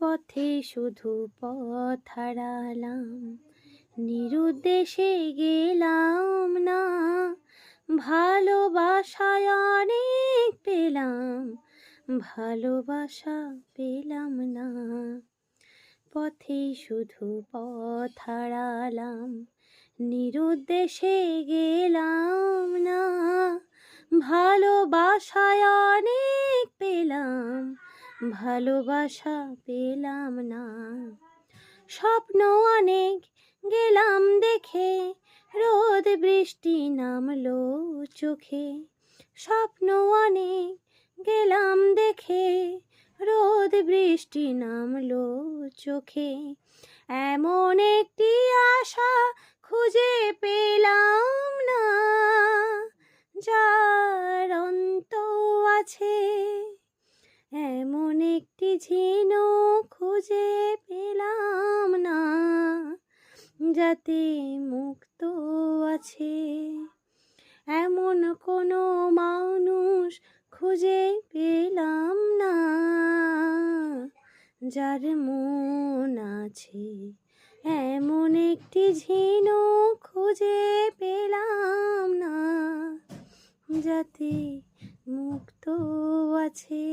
পথে শুধু পথ হারালাম, নিরুদ্দেশে গেলাম না। ভালোবাসায় অনেক পেলাম, ভালোবাসা পেলাম না। পথে শুধু পথ হারালাম, নিরুদ্দেশে গেলাম না। ভালোবাসায় অনেক পেলাম, ভালোবাসা পেলাম না। স্বপ্ন অনেক গেলাম দেখে, রোদ বৃষ্টি নামলো চোখে। স্বপ্ন অনেক গেলাম দেখে, রোদ বৃষ্টি নামলো চোখে। এমন একটি আশা খুঁজে পেলাম না, যার অন্ত আছে। এমন একটি ঝিনুক খুঁজে পেলাম না, যাতে মুক্ত আছে। এমন কোনো মানুষ খুঁজে পেলাম না, যার মন আছে। এমন একটি ঝিনুক খুঁজে পেলাম না, যাতে মুক্ত আছে।